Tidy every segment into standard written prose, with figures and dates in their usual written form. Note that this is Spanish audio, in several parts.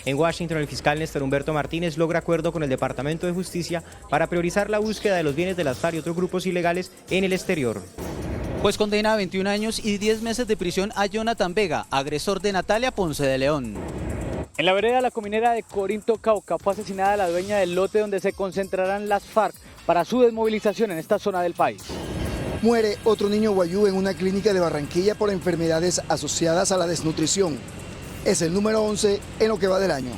En Washington, el fiscal Néstor Humberto Martínez logra acuerdo con el Departamento de Justicia para priorizar la búsqueda de los bienes de las FARC y otros grupos ilegales en el exterior. Juez condena a 21 años y 10 meses de prisión a Jonathan Vega, agresor de Natalia Ponce de León. En la vereda La Cominera de Corinto, Cauca, fue asesinada la dueña del lote donde se concentrarán las FARC para su desmovilización en esta zona del país. Muere otro niño guayú en una clínica de Barranquilla por enfermedades asociadas a la desnutrición. Es el número 11 en lo que va del año.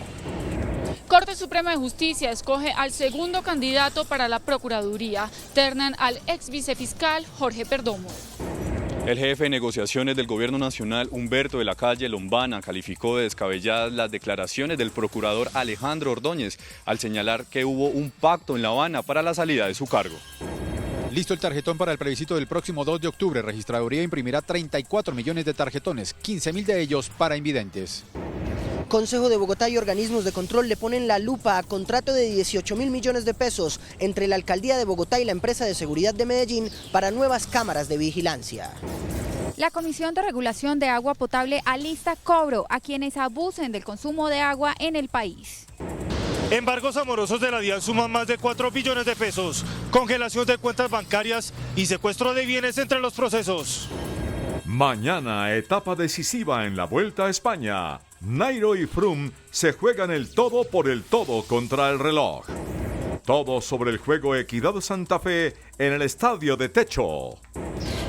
Corte Suprema de Justicia escoge al segundo candidato para la Procuraduría. Ternan al ex vicefiscal Jorge Perdomo. El jefe de negociaciones del Gobierno Nacional, Humberto de la Calle Lombana, calificó de descabelladas las declaraciones del procurador Alejandro Ordóñez al señalar que hubo un pacto en La Habana para la salida de su cargo. Listo el tarjetón para el plebiscito del próximo 2 de octubre. Registraduría imprimirá 34 millones de tarjetones, 15.000 de ellos para invidentes. Consejo de Bogotá y organismos de control le ponen la lupa a contrato de 18.000 millones de pesos entre la Alcaldía de Bogotá y la empresa de seguridad de Medellín para nuevas cámaras de vigilancia. La Comisión de Regulación de Agua Potable alista cobro a quienes abusen del consumo de agua en el país. Embargos amorosos de la DIAN suman más de 4 billones de pesos, congelación de cuentas bancarias y secuestro de bienes entre los procesos. Mañana, etapa decisiva en la Vuelta a España. Nairo y Froome se juegan el todo por el todo contra el reloj. Todo sobre el juego Equidad Santa Fe en el Estadio de Techo.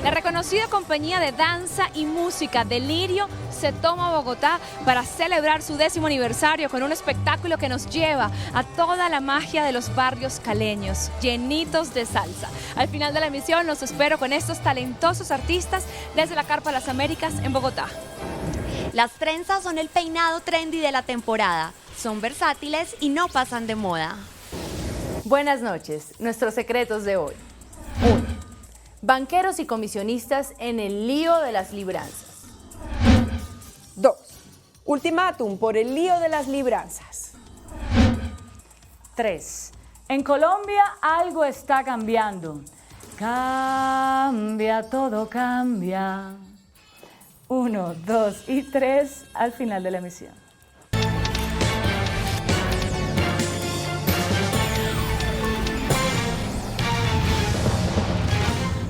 La reconocida compañía de danza y música Delirio se toma a Bogotá para celebrar su 10º aniversario con un espectáculo que nos lleva a toda la magia de los barrios caleños, llenitos de salsa. Al final de la emisión los espero con estos talentosos artistas desde la Carpa Las Américas en Bogotá. Las trenzas son el peinado trendy de la temporada. Son versátiles y no pasan de moda. Buenas noches. Nuestros secretos de hoy. 1. Banqueros y comisionistas en el lío de las libranzas. 2. Ultimátum por el lío de las libranzas. 3. En Colombia algo está cambiando. Cambia, todo cambia. 1, 2 y 3 al final de la emisión.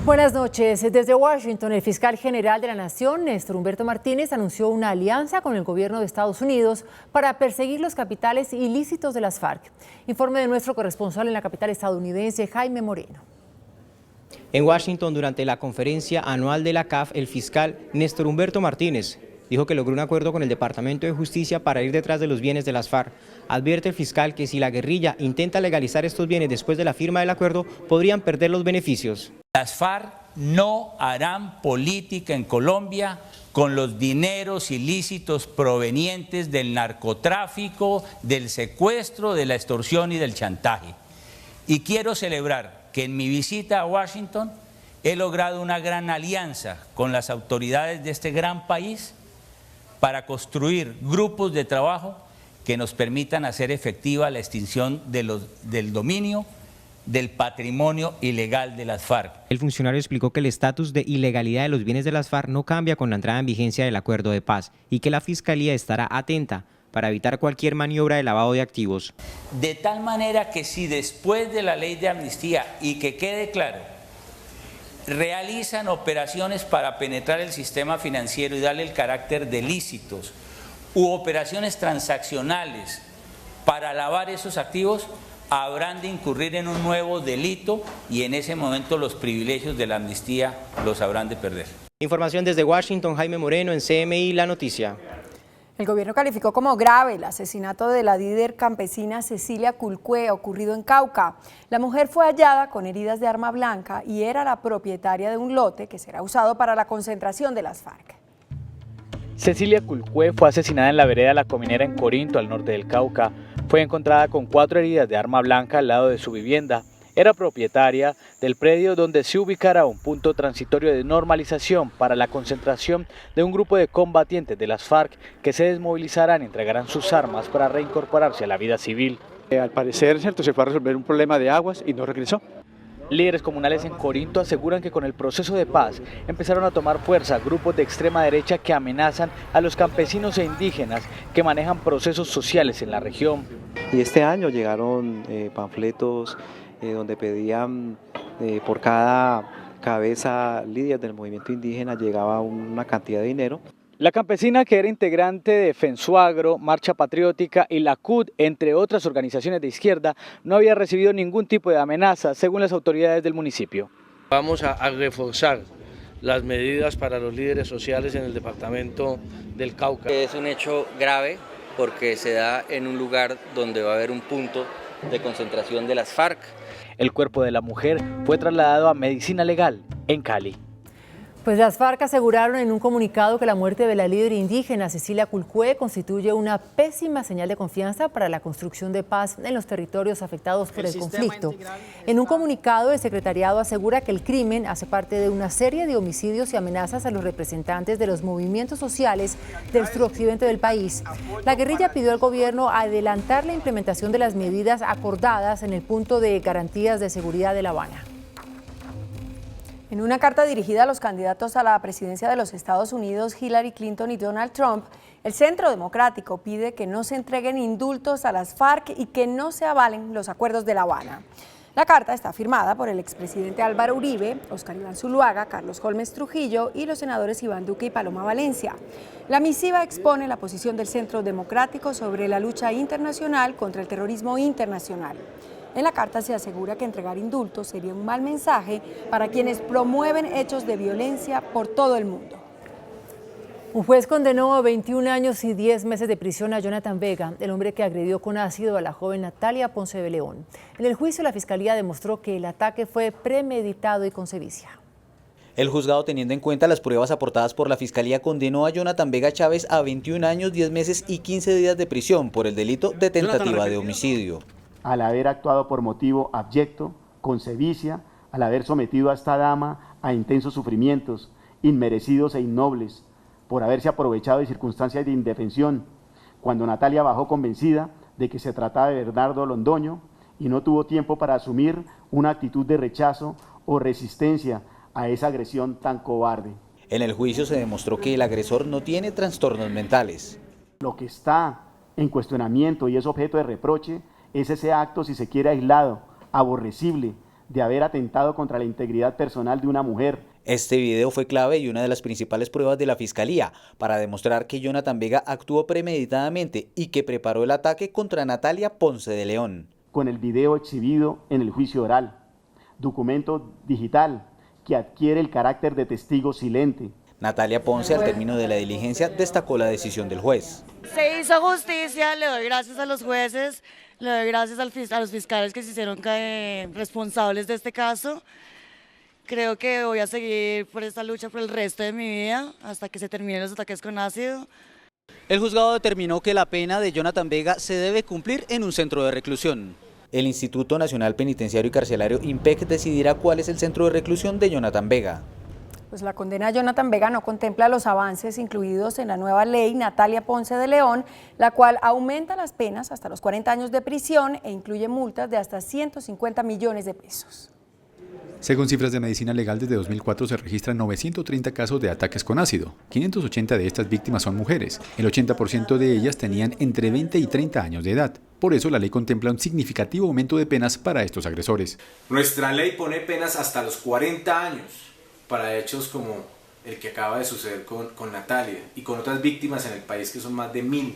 Buenas noches. Desde Washington, el fiscal general de la Nación, Néstor Humberto Martínez, anunció una alianza con el gobierno de Estados Unidos para perseguir los capitales ilícitos de las FARC. Informe de nuestro corresponsal en la capital estadounidense, Jaime Moreno. En Washington, durante la conferencia anual de la CAF, el fiscal Néstor Humberto Martínez dijo que logró un acuerdo con el Departamento de Justicia para ir detrás de los bienes de las FARC. Advierte el fiscal que si la guerrilla intenta legalizar estos bienes después de la firma del acuerdo, podrían perder los beneficios. Las FARC no harán política en Colombia con los dineros ilícitos provenientes del narcotráfico, del secuestro, de la extorsión y del chantaje. Y quiero celebrar que en mi visita a Washington he logrado una gran alianza con las autoridades de este gran país para construir grupos de trabajo que nos permitan hacer efectiva la extinción del dominio, del patrimonio ilegal de las FARC. El funcionario explicó que el estatus de ilegalidad de los bienes de las FARC no cambia con la entrada en vigencia del acuerdo de paz y que la Fiscalía estará atenta para evitar cualquier maniobra de lavado de activos. De tal manera que si después de la ley de amnistía, y que quede claro, realizan operaciones para penetrar el sistema financiero y darle el carácter de ilícitos, u operaciones transaccionales para lavar esos activos, habrán de incurrir en un nuevo delito y en ese momento los privilegios de la amnistía los habrán de perder. Información desde Washington, Jaime Moreno, en CMI La Noticia. El gobierno calificó como grave el asesinato de la líder campesina Cecilia Culcué, ocurrido en Cauca. La mujer fue hallada con heridas de arma blanca y era la propietaria de un lote que será usado para la concentración de las FARC. Cecilia Culcué fue asesinada en la vereda La Cominera en Corinto, al norte del Cauca. Fue encontrada con 4 heridas de arma blanca al lado de su vivienda. Era propietaria del predio donde se ubicará un punto transitorio de normalización para la concentración de un grupo de combatientes de las FARC que se desmovilizarán y entregarán sus armas para reincorporarse a la vida civil. Al parecer, ¿cierto?, se fue a resolver un problema de aguas y no regresó. Líderes comunales en Corinto aseguran que con el proceso de paz empezaron a tomar fuerza grupos de extrema derecha que amenazan a los campesinos e indígenas que manejan procesos sociales en la región. Y este año llegaron panfletos donde pedían por cada cabeza líder del movimiento indígena llegaba una cantidad de dinero. La campesina, que era integrante de Fensuagro, Marcha Patriótica y la CUT, entre otras organizaciones de izquierda, no había recibido ningún tipo de amenaza, según las autoridades del municipio. Vamos a reforzar las medidas para los líderes sociales en el departamento del Cauca. Es un hecho grave porque se da en un lugar donde va a haber un punto de concentración de las FARC. El cuerpo de la mujer fue trasladado a medicina legal en Cali. Pues las FARC aseguraron en un comunicado que la muerte de la líder indígena Cecilia Culcué constituye una pésima señal de confianza para la construcción de paz en los territorios afectados por el conflicto. En un comunicado, el secretariado asegura que el crimen hace parte de una serie de homicidios y amenazas a los representantes de los movimientos sociales del suroccidente del país. La guerrilla pidió al gobierno adelantar la implementación de las medidas acordadas en el punto de garantías de seguridad de La Habana. En una carta dirigida a los candidatos a la presidencia de los Estados Unidos, Hillary Clinton y Donald Trump, el Centro Democrático pide que no se entreguen indultos a las FARC y que no se avalen los acuerdos de La Habana. La carta está firmada por el expresidente Álvaro Uribe, Óscar Iván Zuluaga, Carlos Holmes Trujillo y los senadores Iván Duque y Paloma Valencia. La misiva expone la posición del Centro Democrático sobre la lucha internacional contra el terrorismo internacional. En la carta se asegura que entregar indultos sería un mal mensaje para quienes promueven hechos de violencia por todo el mundo. Un juez condenó a 21 años y 10 meses de prisión a Jonathan Vega, el hombre que agredió con ácido a la joven Natalia Ponce de León. En el juicio, la Fiscalía demostró que el ataque fue premeditado y con sevicia. El juzgado, teniendo en cuenta las pruebas aportadas por la Fiscalía, condenó a Jonathan Vega Chávez a 21 años, 10 meses y 15 días de prisión por el delito de tentativa de homicidio. Al haber actuado por motivo abyecto, con sevicia, al haber sometido a esta dama a intensos sufrimientos, inmerecidos e innobles, por haberse aprovechado de circunstancias de indefensión, cuando Natalia bajó convencida de que se trataba de Bernardo Londoño y no tuvo tiempo para asumir una actitud de rechazo o resistencia a esa agresión tan cobarde. En el juicio se demostró que el agresor no tiene trastornos mentales. Lo que está en cuestionamiento y es objeto de reproche es ese acto, si se quiere, aislado, aborrecible, de haber atentado contra la integridad personal de una mujer. Este video fue clave y una de las principales pruebas de la Fiscalía para demostrar que Jonathan Vega actuó premeditadamente y que preparó el ataque contra Natalia Ponce de León. Con el video exhibido en el juicio oral, documento digital que adquiere el carácter de testigo silente. Natalia Ponce, al término de la diligencia, destacó la decisión del juez. Se hizo justicia, le doy gracias a los jueces, le doy gracias a los fiscales que se hicieron responsables de este caso. Creo que voy a seguir por esta lucha por el resto de mi vida, hasta que se terminen los ataques con ácido. El juzgado determinó que la pena de Jonathan Vega se debe cumplir en un centro de reclusión. El Instituto Nacional Penitenciario y Carcelario INPEC decidirá cuál es el centro de reclusión de Jonathan Vega. Pues la condena a Jonathan Vega no contempla los avances incluidos en la nueva ley Natalia Ponce de León, la cual aumenta las penas hasta los 40 años de prisión e incluye multas de hasta 150 millones de pesos. Según cifras de Medicina Legal, desde 2004 se registran 930 casos de ataques con ácido. 580 de estas víctimas son mujeres. El 80% de ellas tenían entre 20 y 30 años de edad. Por eso la ley contempla un significativo aumento de penas para estos agresores. Nuestra ley pone penas hasta los 40 años para hechos como el que acaba de suceder con Natalia y con otras víctimas en el país, que son más de 1000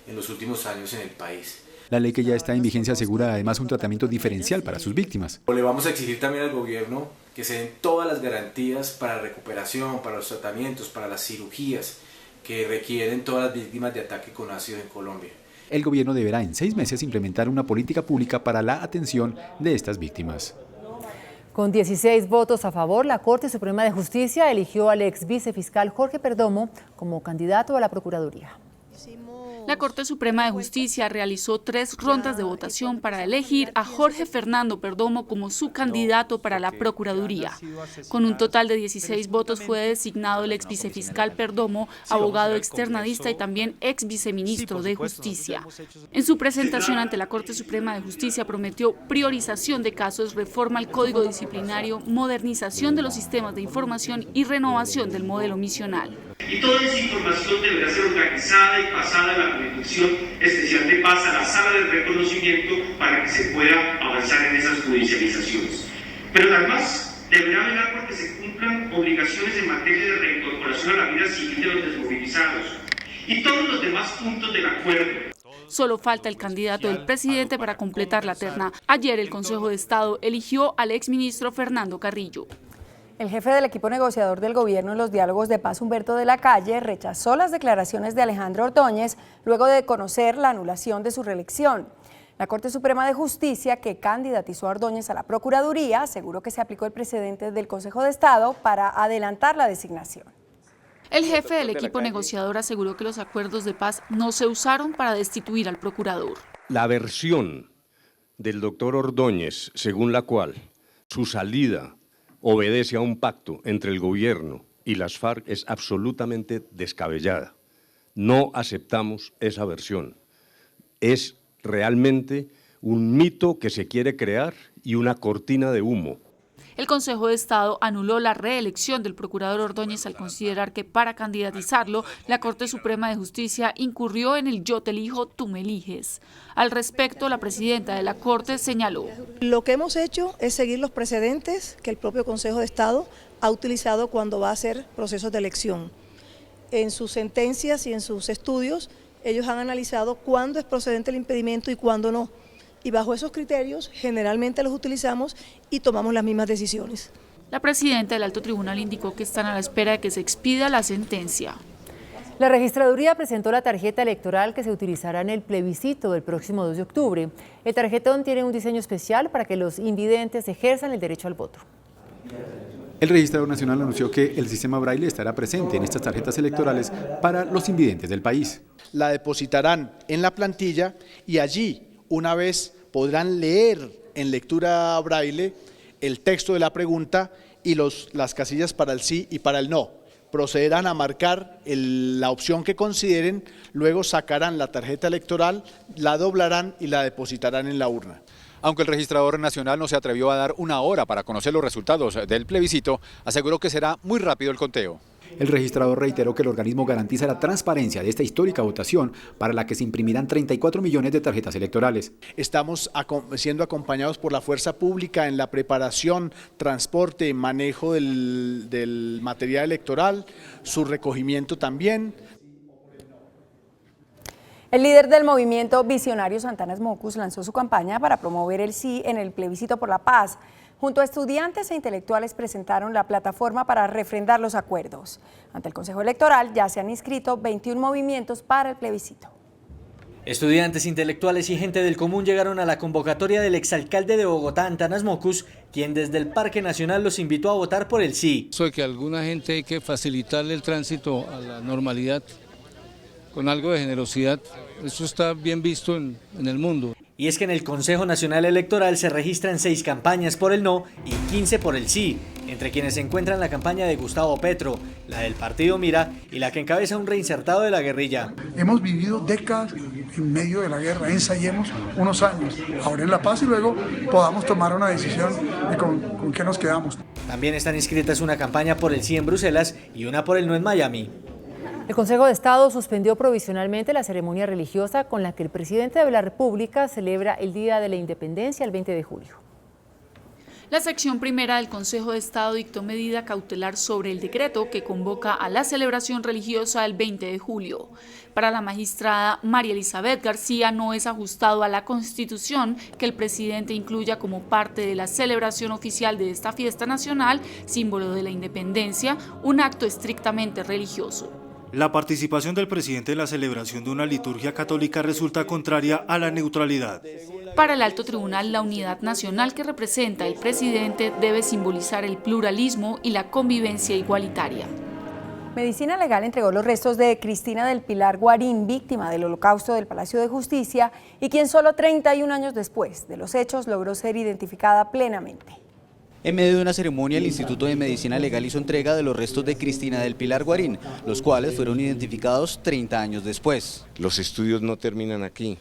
en los últimos años en el país. La ley que ya está en vigencia asegura además un tratamiento diferencial para sus víctimas. Le vamos a exigir también al gobierno que se den todas las garantías para la recuperación, para los tratamientos, para las cirugías que requieren todas las víctimas de ataque con ácido en Colombia. El gobierno deberá en 6 meses implementar una política pública para la atención de estas víctimas. Con 16 votos a favor, la Corte Suprema de Justicia eligió al ex vicefiscal Jorge Perdomo como candidato a la Procuraduría. La Corte Suprema de Justicia realizó 3 rondas de votación para elegir a Jorge Fernando Perdomo como su candidato para la Procuraduría. Con un total de 16 votos fue designado el ex vicefiscal Perdomo, abogado externadista y también ex viceministro de Justicia. En su presentación ante la Corte Suprema de Justicia prometió priorización de casos, reforma al Código Disciplinario, modernización de los sistemas de información y renovación del modelo misional. Y toda esa información deberá ser organizada y pasada a la Jurisdicción Especial de Paz, a la sala de reconocimiento, para que se pueda avanzar en esas judicializaciones. Pero además deberá velar porque se cumplan obligaciones en materia de reincorporación a la vida civil de los desmovilizados y todos los demás puntos del acuerdo. Solo falta el candidato del presidente para completar la terna. Ayer el Consejo de Estado eligió al exministro Fernando Carrillo. El jefe del equipo negociador del gobierno en los diálogos de paz, Humberto de la Calle, rechazó las declaraciones de Alejandro Ordóñez luego de conocer la anulación de su reelección. La Corte Suprema de Justicia, que candidatizó a Ordóñez a la Procuraduría, aseguró que se aplicó el precedente del Consejo de Estado para adelantar la designación. El jefe del equipo negociador aseguró que los acuerdos de paz no se usaron para destituir al procurador. La versión del doctor Ordóñez, según la cual su salida obedece a un pacto entre el gobierno y las FARC, es absolutamente descabellada. No aceptamos esa versión. Es realmente un mito que se quiere crear y una cortina de humo. El Consejo de Estado anuló la reelección del procurador Ordóñez al considerar que para candidatizarlo, la Corte Suprema de Justicia incurrió en el yo te elijo, tú me eliges. Al respecto, la presidenta de la Corte señaló: lo que hemos hecho es seguir los precedentes que el propio Consejo de Estado ha utilizado cuando va a hacer procesos de elección. En sus sentencias y en sus estudios, ellos han analizado cuándo es procedente el impedimento y cuándo no. Y bajo esos criterios generalmente los utilizamos y tomamos las mismas decisiones. La presidenta del Alto Tribunal indicó que están a la espera de que se expida la sentencia. La registraduría presentó la tarjeta electoral que se utilizará en el plebiscito del próximo 2 de octubre. El tarjetón tiene un diseño especial para que los invidentes ejerzan el derecho al voto. El registrador nacional anunció que el sistema Braille estará presente en estas tarjetas electorales para los invidentes del país. La depositarán en la plantilla y allí, una vez, podrán leer en lectura braille el texto de la pregunta y las casillas para el sí y para el no. Procederán a marcar la opción que consideren, luego sacarán la tarjeta electoral, la doblarán y la depositarán en la urna. Aunque el registrador nacional no se atrevió a dar una hora para conocer los resultados del plebiscito, aseguró que será muy rápido el conteo. El registrador reiteró que el organismo garantiza la transparencia de esta histórica votación, para la que se imprimirán 34 millones de tarjetas electorales. Estamos siendo acompañados por la fuerza pública en la preparación, transporte, manejo del material electoral, su recogimiento también. El líder del movimiento Visionario, Santana Smocus, lanzó su campaña para promover el sí en el plebiscito por la paz. Junto a estudiantes e intelectuales presentaron la plataforma para refrendar los acuerdos. Ante el Consejo Electoral ya se han inscrito 21 movimientos para el plebiscito. Estudiantes, intelectuales y gente del común llegaron a la convocatoria del exalcalde de Bogotá, Santana Smocus, quien desde el Parque Nacional los invitó a votar por el sí. Soy que a alguna gente hay que facilitarle el tránsito a la normalidad con algo de generosidad. Eso está bien visto en el mundo. Y es que en el Consejo Nacional Electoral se registran 6 campañas por el no y 15 por el sí, entre quienes se encuentran la campaña de Gustavo Petro, la del partido Mira y la que encabeza un reinsertado de la guerrilla. Hemos vivido décadas en medio de la guerra, ensayemos unos años, ahora en la paz y luego podamos tomar una decisión de con qué nos quedamos. También están inscritas una campaña por el sí en Bruselas y una por el no en Miami. El Consejo de Estado suspendió provisionalmente la ceremonia religiosa con la que el presidente de la República celebra el Día de la Independencia el 20 de julio. La sección primera del Consejo de Estado dictó medida cautelar sobre el decreto que convoca a la celebración religiosa el 20 de julio. Para la magistrada María Elizabeth García, no es ajustado a la Constitución que el presidente incluya como parte de la celebración oficial de esta fiesta nacional, símbolo de la independencia, un acto estrictamente religioso. La participación del presidente en la celebración de una liturgia católica resulta contraria a la neutralidad. Para el Alto Tribunal, la unidad nacional que representa el presidente debe simbolizar el pluralismo y la convivencia igualitaria. Medicina Legal entregó los restos de Cristina del Pilar Guarín, víctima del Holocausto del Palacio de Justicia y quien solo 31 años después de los hechos logró ser identificada plenamente. En medio de una ceremonia, el Instituto de Medicina Legal hizo entrega de los restos de Cristina del Pilar Guarín, los cuales fueron identificados 30 años después. Los estudios no terminan aquí.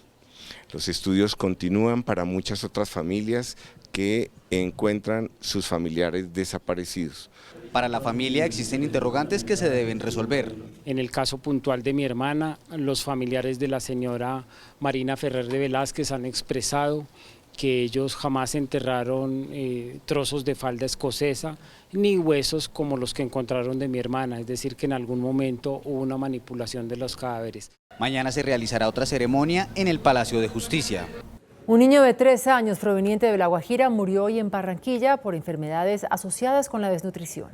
Los estudios continúan para muchas otras familias que encuentran sus familiares desaparecidos. Para la familia existen interrogantes que se deben resolver. En el caso puntual de mi hermana, los familiares de la señora Marina Ferrer de Velázquez han expresado que ellos jamás enterraron trozos de falda escocesa ni huesos como los que encontraron de mi hermana, es decir, que en algún momento hubo una manipulación de los cadáveres. Mañana se realizará otra ceremonia en el Palacio de Justicia. Un niño de 3 años proveniente de La Guajira murió hoy en Barranquilla por enfermedades asociadas con la desnutrición.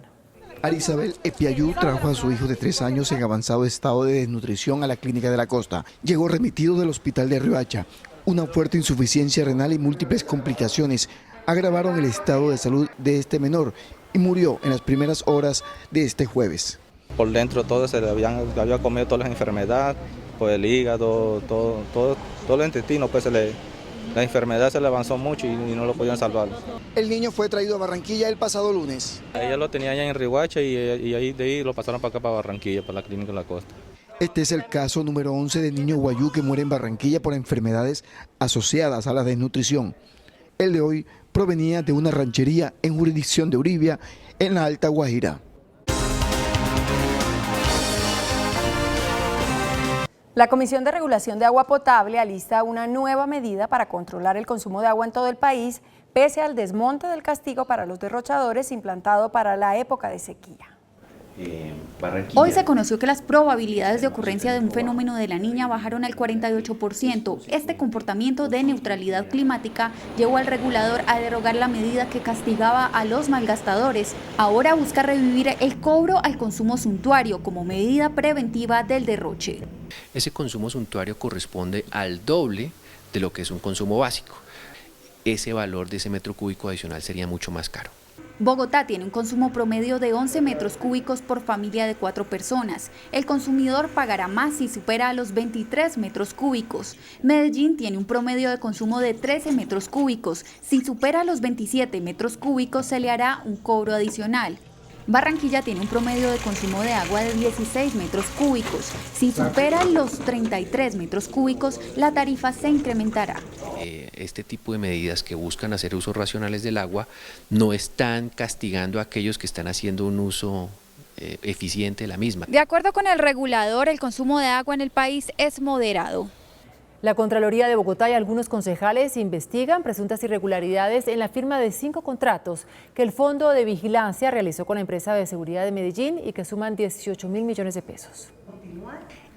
Arisabel Epiayú trajo a su hijo de 3 años en avanzado estado de desnutrición a la Clínica de la Costa. Llegó remitido del hospital de Riohacha. Una fuerte insuficiencia renal y múltiples complicaciones agravaron el estado de salud de este menor y murió en las primeras horas de este jueves. Por dentro todo se le había comido todas las enfermedades, por el hígado, todo el intestino, pues la enfermedad se le avanzó mucho y no lo podían salvar. El niño fue traído a Barranquilla el pasado lunes. Ella lo tenía allá en Riohacha y ahí de ahí lo pasaron para acá, para Barranquilla, para la Clínica de la Costa. Este es el caso número 11 de niño guayú que muere en Barranquilla por enfermedades asociadas a la desnutrición. El de hoy provenía de una ranchería en jurisdicción de Uribia, en la Alta Guajira. La Comisión de Regulación de Agua Potable alista una nueva medida para controlar el consumo de agua en todo el país, pese al desmonte del castigo para los derrochadores implantado para la época de sequía. Hoy se conoció que las probabilidades de ocurrencia de un fenómeno de la Niña bajaron al 48%. Este comportamiento de neutralidad climática llevó al regulador a derogar la medida que castigaba a los malgastadores. Ahora busca revivir el cobro al consumo suntuario como medida preventiva del derroche. Ese consumo suntuario corresponde al doble de lo que es un consumo básico. Ese valor de ese metro cúbico adicional sería mucho más caro. Bogotá tiene un consumo promedio de 11 metros cúbicos por familia de 4 personas. El consumidor pagará más si supera a los 23 metros cúbicos. Medellín tiene un promedio de consumo de 13 metros cúbicos. Si supera los 27 metros cúbicos se le hará un cobro adicional. Barranquilla tiene un promedio de consumo de agua de 16 metros cúbicos. Si supera los 33 metros cúbicos, la tarifa se incrementará. Este tipo de medidas que buscan hacer usos racionales del agua no están castigando a aquellos que están haciendo un uso eficiente de la misma. De acuerdo con el regulador, el consumo de agua en el país es moderado. La Contraloría de Bogotá y algunos concejales investigan presuntas irregularidades en la firma de 5 contratos que el Fondo de Vigilancia realizó con la empresa de seguridad de Medellín y que suman 18.000 millones de pesos.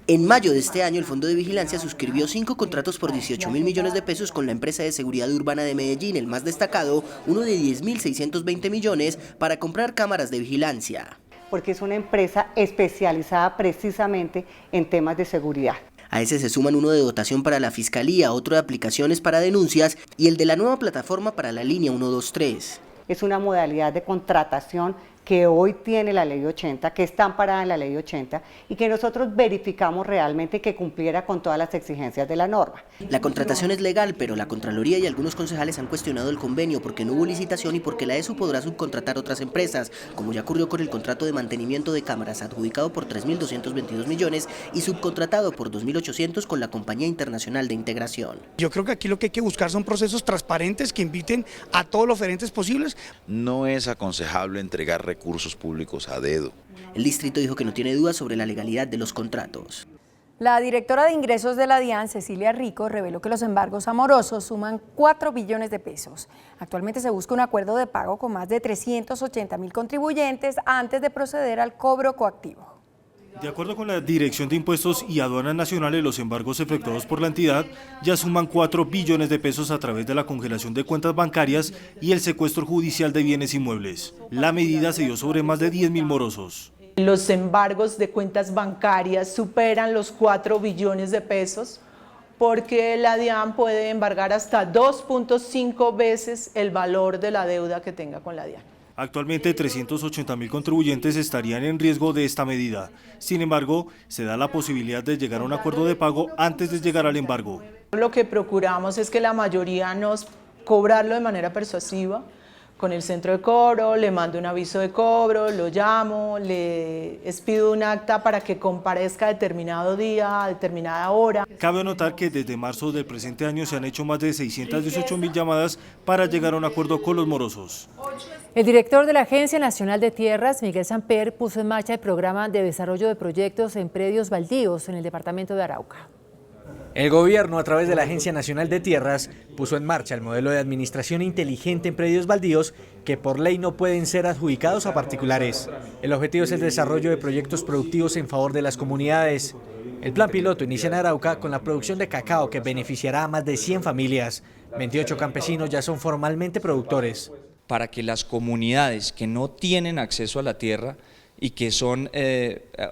En mayo de este año, el Fondo de Vigilancia suscribió 5 contratos por 18.000 millones de pesos con la empresa de seguridad urbana de Medellín, el más destacado, uno de 10.620 millones para comprar cámaras de vigilancia. Porque es una empresa especializada precisamente en temas de seguridad. A ese se suman uno de dotación para la Fiscalía, otro de aplicaciones para denuncias y el de la nueva plataforma para la línea 123. Es una modalidad de contratación que hoy tiene la Ley 80, que está amparada en la Ley 80 y que nosotros verificamos realmente que cumpliera con todas las exigencias de la norma. La contratación es legal, pero la Contraloría y algunos concejales han cuestionado el convenio porque no hubo licitación y porque la ESU podrá subcontratar otras empresas, como ya ocurrió con el contrato de mantenimiento de cámaras adjudicado por 3.222 millones y subcontratado por 2.800 con la Compañía Internacional de Integración. Yo creo que aquí lo que hay que buscar son procesos transparentes que inviten a todos los oferentes posibles. No es aconsejable entregar recursos públicos a dedo. El distrito dijo que no tiene dudas sobre la legalidad de los contratos. La directora de ingresos de la DIAN, Cecilia Rico, reveló que los embargos amorosos suman 4 billones de pesos. Actualmente se busca un acuerdo de pago con más de 380.000 contribuyentes antes de proceder al cobro coactivo. De acuerdo con la Dirección de Impuestos y Aduanas Nacionales, los embargos efectuados por la entidad ya suman 4 billones de pesos a través de la congelación de cuentas bancarias y el secuestro judicial de bienes inmuebles. La medida se dio sobre más de 10.000 morosos. Los embargos de cuentas bancarias superan los 4 billones de pesos porque la DIAN puede embargar hasta 2.5 veces el valor de la deuda que tenga con la DIAN. Actualmente 380.000 contribuyentes estarían en riesgo de esta medida. Sin embargo, se da la posibilidad de llegar a un acuerdo de pago antes de llegar al embargo. Lo que procuramos es que la mayoría nos cobrarlo de manera persuasiva con el centro de cobro, le mando un aviso de cobro, lo llamo, le expido un acta para que comparezca determinado día, a determinada hora. Cabe anotar que desde marzo del presente año se han hecho más de 618.000 llamadas para llegar a un acuerdo con los morosos. El director de la Agencia Nacional de Tierras, Miguel Samper, puso en marcha el programa de desarrollo de proyectos en predios baldíos en el departamento de Arauca. El gobierno, a través de la Agencia Nacional de Tierras, puso en marcha el modelo de administración inteligente en predios baldíos que por ley no pueden ser adjudicados a particulares. El objetivo es el desarrollo de proyectos productivos en favor de las comunidades. El plan piloto inicia en Arauca con la producción de cacao que beneficiará a más de 100 familias. 28 campesinos ya son formalmente productores. Para que las comunidades que no tienen acceso a la tierra y que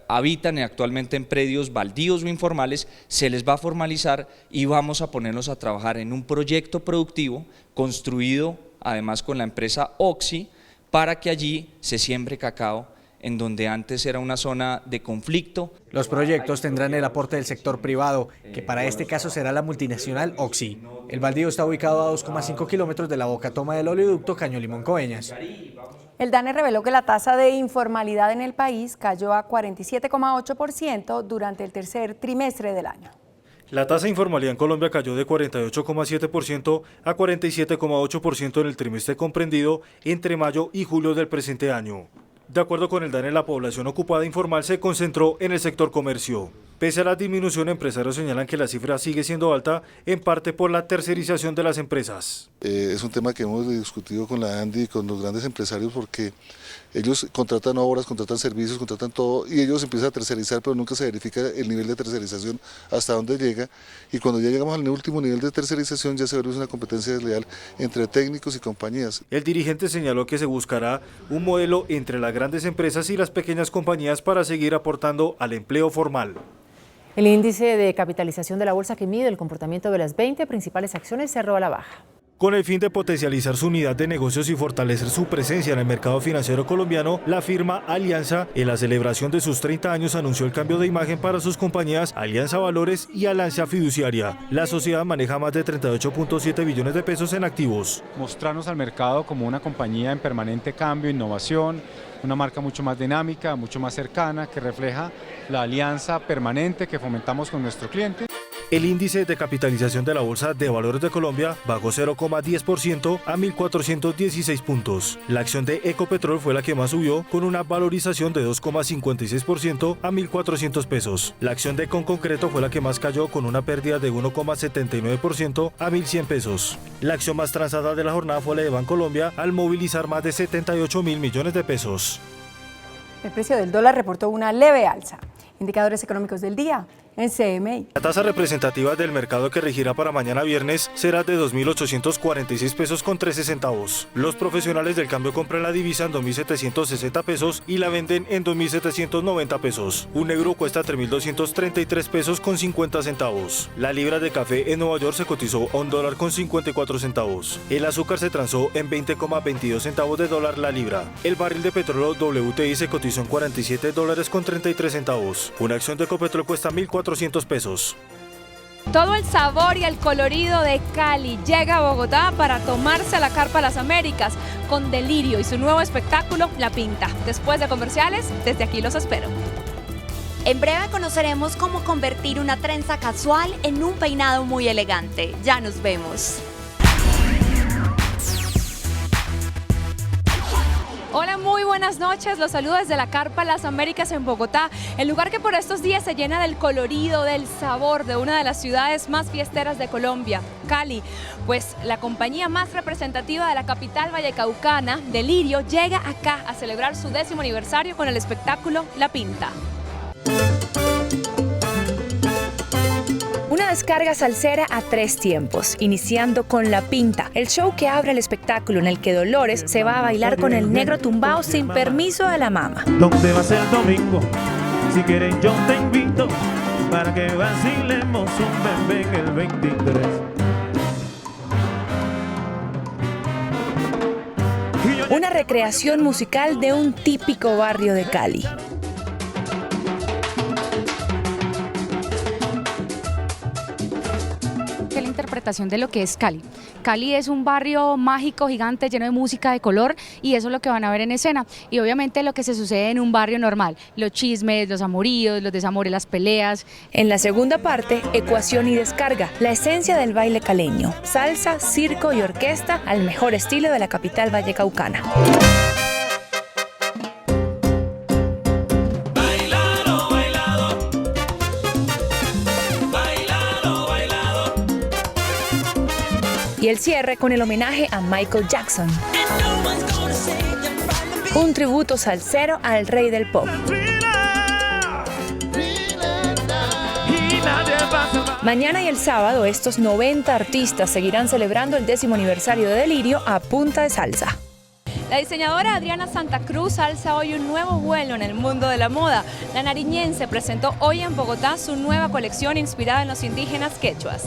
habitan actualmente en predios baldíos o informales, se les va a formalizar y vamos a ponerlos a trabajar en un proyecto productivo construido además con la empresa Oxy para que allí se siembre cacao en donde antes era una zona de conflicto. Los proyectos tendrán el aporte del sector privado, que para este caso será la multinacional Oxy. El baldío está ubicado a 2,5 kilómetros de la boca toma del oleoducto Caño Limón Coveñas. El DANE reveló que la tasa de informalidad en el país cayó a 47,8% durante el tercer trimestre del año. La tasa de informalidad en Colombia cayó de 48,7% a 47,8% en el trimestre comprendido entre mayo y julio del presente año. De acuerdo con el DANE, la población ocupada informal se concentró en el sector comercio. Pese a la disminución, empresarios señalan que la cifra sigue siendo alta, en parte por la tercerización de las empresas. Es un tema que hemos discutido con la ANDI y con los grandes empresarios porque ellos contratan obras, contratan servicios, contratan todo y ellos empiezan a tercerizar, pero nunca se verifica el nivel de tercerización hasta dónde llega. Y cuando ya llegamos al último nivel de tercerización ya se ve una competencia desleal entre técnicos y compañías. El dirigente señaló que se buscará un modelo entre las grandes empresas y las pequeñas compañías para seguir aportando al empleo formal. El índice de capitalización de la bolsa que mide el comportamiento de las 20 principales acciones cerró a la baja. Con el fin de potencializar su unidad de negocios y fortalecer su presencia en el mercado financiero colombiano, la firma Alianza, en la celebración de sus 30 años, anunció el cambio de imagen para sus compañías Alianza Valores y Alianza Fiduciaria. La sociedad maneja más de 38.7 billones de pesos en activos. Mostrarnos al mercado como una compañía en permanente cambio, innovación, una marca mucho más dinámica, mucho más cercana, que refleja la alianza permanente que fomentamos con nuestro cliente. El índice de capitalización de la Bolsa de Valores de Colombia bajó 0,10% a 1.416 puntos. La acción de Ecopetrol fue la que más subió, con una valorización de 2,56% a 1.400 pesos. La acción de Conconcreto fue la que más cayó, con una pérdida de 1,79% a 1.100 pesos. La acción más transada de la jornada fue la de Bancolombia, al movilizar más de 78.000 millones de pesos. El precio del dólar reportó una leve alza. Indicadores económicos del día en CMI. La tasa representativa del mercado que regirá para mañana viernes será de 2.846 pesos con 13 centavos. Los profesionales del cambio compran la divisa en 2.760 pesos y la venden en 2.790 pesos. Un euro cuesta 3.233 pesos con 50 centavos. La libra de café en Nueva York se cotizó a $1 con 54 centavos. El azúcar se transó en 20,22 centavos de dólar la libra. El barril de petróleo WTI se cotizó en $47 con 33 centavos. Una acción de Ecopetrol cuesta 1.400 pesos. Todo el sabor y el colorido de Cali llega a Bogotá para tomarse la carpa a las Américas con Delirio y su nuevo espectáculo La Pinta. Después de comerciales, desde aquí los espero. En breve conoceremos cómo convertir una trenza casual en un peinado muy elegante. Ya nos vemos. Hola, muy buenas noches. Los saludo desde la Carpa Las Américas en Bogotá, el lugar que por estos días se llena del colorido, del sabor de una de las ciudades más fiesteras de Colombia, Cali. Pues la compañía más representativa de la capital vallecaucana, Delirio, llega acá a celebrar su 10º aniversario con el espectáculo La Pinta. Una descarga salsera a 3 tiempos, iniciando con La Pinta, el show que abre el espectáculo en el que Dolores se va a bailar con el negro tumbao sin permiso de la mama. ¿Dónde va a ser el domingo? Si quieres yo te invito para que vacilemos un bebé en el 23. una recreación musical de un típico barrio de Cali. La interpretación de lo que es Cali. Cali es un barrio mágico, gigante, lleno de música, de color, y eso es lo que van a ver en escena. Y obviamente lo que se sucede en un barrio normal, los chismes, los amoríos, los desamores, las peleas. En la segunda parte, ecuación y descarga, la esencia del baile caleño, salsa, circo y orquesta al mejor estilo de la capital vallecaucana. Y el cierre con el homenaje a Michael Jackson. Un tributo salsero al rey del pop. Mañana y el sábado, estos 90 artistas seguirán celebrando el 10º aniversario de Delirio a punta de salsa. La diseñadora Adriana Santa Cruz alza hoy un nuevo vuelo en el mundo de la moda. La nariñense presentó hoy en Bogotá su nueva colección inspirada en los indígenas quechuas.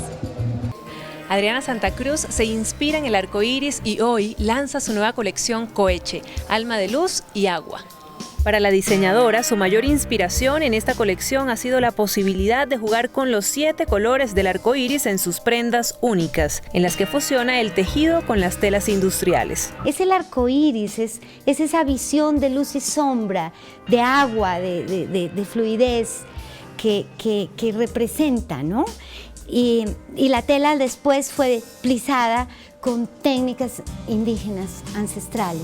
Adriana Santa Cruz se inspira en el arco iris y hoy lanza su nueva colección Coeche, alma de luz y agua. Para la diseñadora, su mayor inspiración en esta colección ha sido la posibilidad de jugar con los 7 colores del arco iris en sus prendas únicas, en las que fusiona el tejido con las telas industriales. Es el arco iris, es esa visión de luz y sombra, de agua, de fluidez que representa, ¿no? Y la tela después fue plisada con técnicas indígenas ancestrales.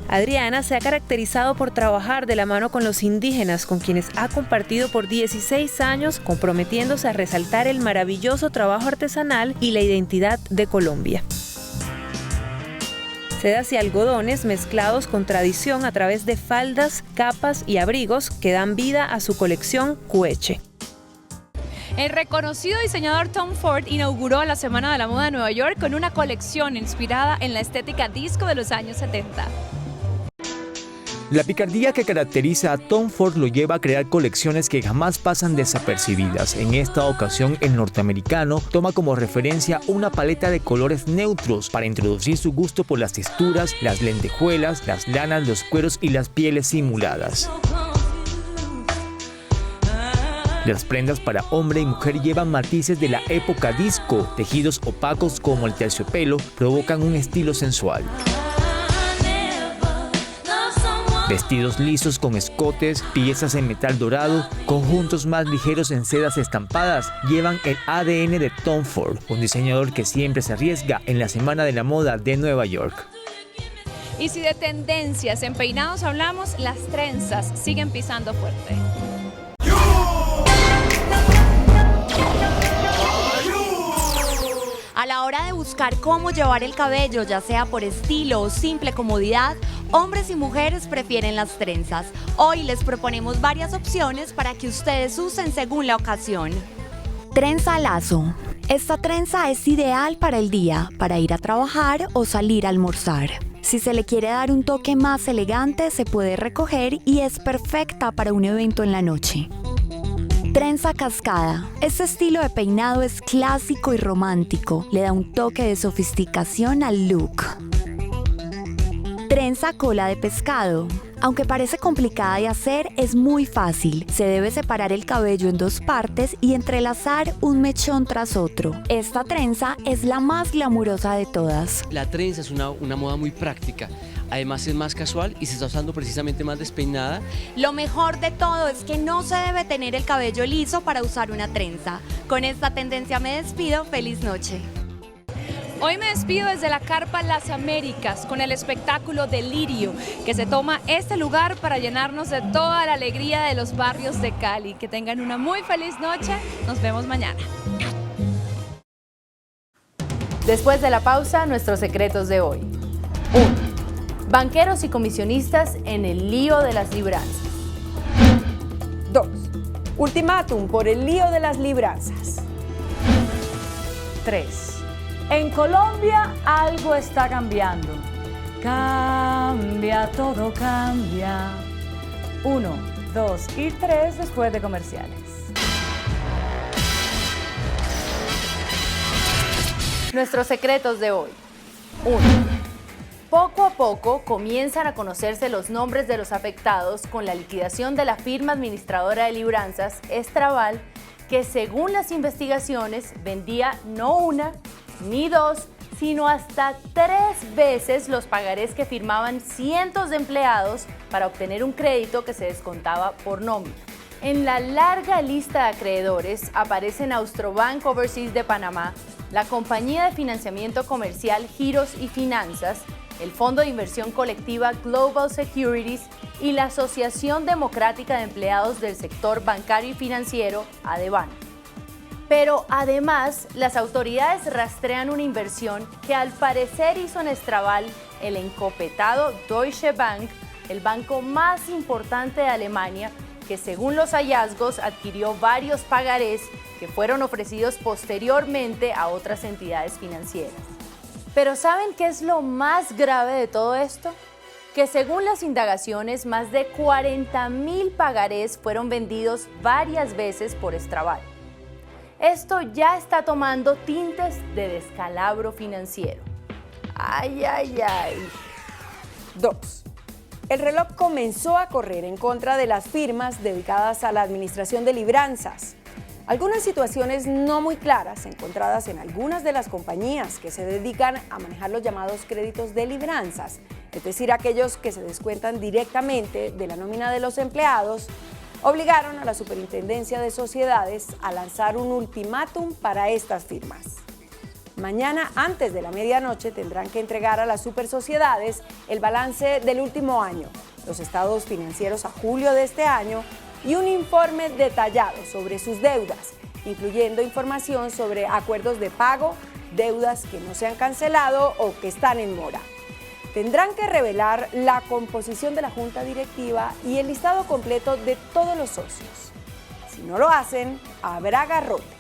Adriana se ha caracterizado por trabajar de la mano con los indígenas, con quienes ha compartido por 16 años, comprometiéndose a resaltar el maravilloso trabajo artesanal y la identidad de Colombia. Sedas y algodones mezclados con tradición a través de faldas, capas y abrigos que dan vida a su colección Coeche. El reconocido diseñador Tom Ford inauguró la Semana de la Moda de Nueva York con una colección inspirada en la estética disco de los años 70. La picardía que caracteriza a Tom Ford lo lleva a crear colecciones que jamás pasan desapercibidas. En esta ocasión, el norteamericano toma como referencia una paleta de colores neutros para introducir su gusto por las texturas, las lentejuelas, las lanas, los cueros y las pieles simuladas. Las prendas para hombre y mujer llevan matices de la época disco. Tejidos opacos como el terciopelo provocan un estilo sensual. Vestidos lisos con escotes, piezas en metal dorado, conjuntos más ligeros en sedas estampadas llevan el ADN de Tom Ford, un diseñador que siempre se arriesga en la Semana de la Moda de Nueva York. Y si de tendencias en peinados hablamos, las trenzas siguen pisando fuerte. A la hora de buscar cómo llevar el cabello, ya sea por estilo o simple comodidad, hombres y mujeres prefieren las trenzas. Hoy les proponemos varias opciones para que ustedes usen según la ocasión. Trenza lazo. Esta trenza es ideal para el día, para ir a trabajar o salir a almorzar. Si se le quiere dar un toque más elegante, se puede recoger y es perfecta para un evento en la noche. Trenza cascada. Este estilo de peinado es clásico y romántico. Le da un toque de sofisticación al look. Trenza cola de pescado. Aunque parece complicada de hacer, es muy fácil. Se debe separar el cabello en 2 partes y entrelazar un mechón tras otro. Esta trenza es la más glamurosa de todas. La trenza es una moda muy práctica. Además es más casual y se está usando precisamente más despeinada. Lo mejor de todo es que no se debe tener el cabello liso para usar una trenza. Con esta tendencia me despido. Feliz noche. Hoy me despido desde la Carpa Las Américas con el espectáculo Delirio, que se toma este lugar para llenarnos de toda la alegría de los barrios de Cali. Que tengan una muy feliz noche. Nos vemos mañana. Después de la pausa, nuestros secretos de hoy. 1. Banqueros y comisionistas en el lío de las libranzas. 2. Ultimátum por el lío de las libranzas. 3. En Colombia algo está cambiando. Cambia, todo cambia. 1, 2 y 3 después de comerciales. Nuestros secretos de hoy. 1. Poco a poco comienzan a conocerse los nombres de los afectados con la liquidación de la firma administradora de libranzas, Estraval, que según las investigaciones vendía no una ni dos, sino hasta 3 veces los pagarés que firmaban cientos de empleados para obtener un crédito que se descontaba por nómina. En la larga lista de acreedores aparecen Austrobank Overseas de Panamá, la compañía de financiamiento comercial Giros y Finanzas, el Fondo de Inversión Colectiva Global Securities y la Asociación Democrática de Empleados del Sector Bancario y Financiero, ADEBAN. Pero además, las autoridades rastrean una inversión que al parecer hizo en Estraval el encopetado Deutsche Bank, el banco más importante de Alemania, que según los hallazgos adquirió varios pagarés que fueron ofrecidos posteriormente a otras entidades financieras. Pero ¿saben qué es lo más grave de todo esto? Que según las indagaciones, más de 40.000 pagarés fueron vendidos varias veces por Estraval. Esto ya está tomando tintes de descalabro financiero. Ay, ay, ay. 2. El reloj comenzó a correr en contra de las firmas dedicadas a la administración de libranzas. Algunas situaciones no muy claras encontradas en algunas de las compañías que se dedican a manejar los llamados créditos de libranzas, es decir, aquellos que se descuentan directamente de la nómina de los empleados, obligaron a la Superintendencia de Sociedades a lanzar un ultimátum para estas firmas. Mañana, antes de la medianoche, tendrán que entregar a las supersociedades el balance del último año, los estados financieros a julio de este año y un informe detallado sobre sus deudas, incluyendo información sobre acuerdos de pago, deudas que no se han cancelado o que están en mora. Tendrán que revelar la composición de la junta directiva y el listado completo de todos los socios. Si no lo hacen, habrá garrote.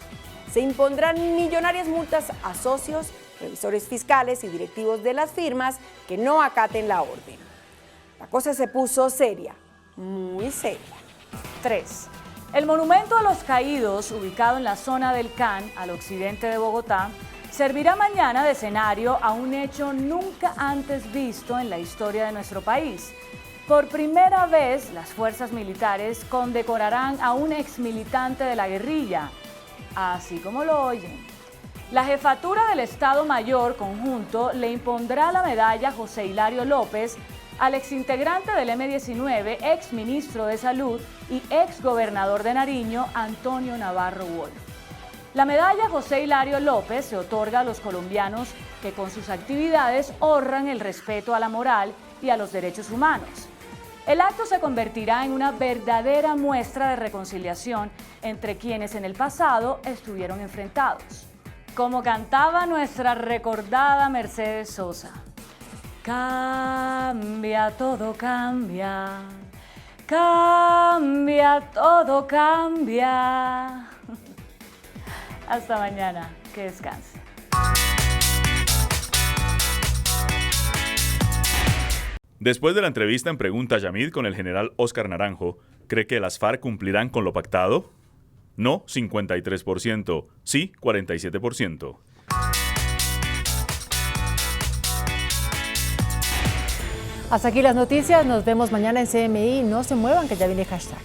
Se impondrán millonarias multas a socios, revisores fiscales y directivos de las firmas que no acaten la orden. La cosa se puso seria, muy seria. 3. El monumento a los caídos, ubicado en la zona del CAN, al occidente de Bogotá, servirá mañana de escenario a un hecho nunca antes visto en la historia de nuestro país. Por primera vez, las fuerzas militares condecorarán a un exmilitante de la guerrilla, así como lo oyen. La jefatura del Estado Mayor Conjunto le impondrá la medalla José Hilario López al exintegrante del M-19, exministro de Salud y exgobernador de Nariño, Antonio Navarro Wolf. La medalla José Hilario López se otorga a los colombianos que con sus actividades honran el respeto a la moral y a los derechos humanos. El acto se convertirá en una verdadera muestra de reconciliación entre quienes en el pasado estuvieron enfrentados. Como cantaba nuestra recordada Mercedes Sosa: cambia, todo cambia, cambia, todo cambia. Hasta mañana, que descanse. Después de la entrevista en Pregunta Yamid con el general Óscar Naranjo, ¿cree que las FARC cumplirán con lo pactado? No, 53%, sí, 47%. Hasta aquí las noticias, nos vemos mañana en CMI. No se muevan, que ya viene hashtag.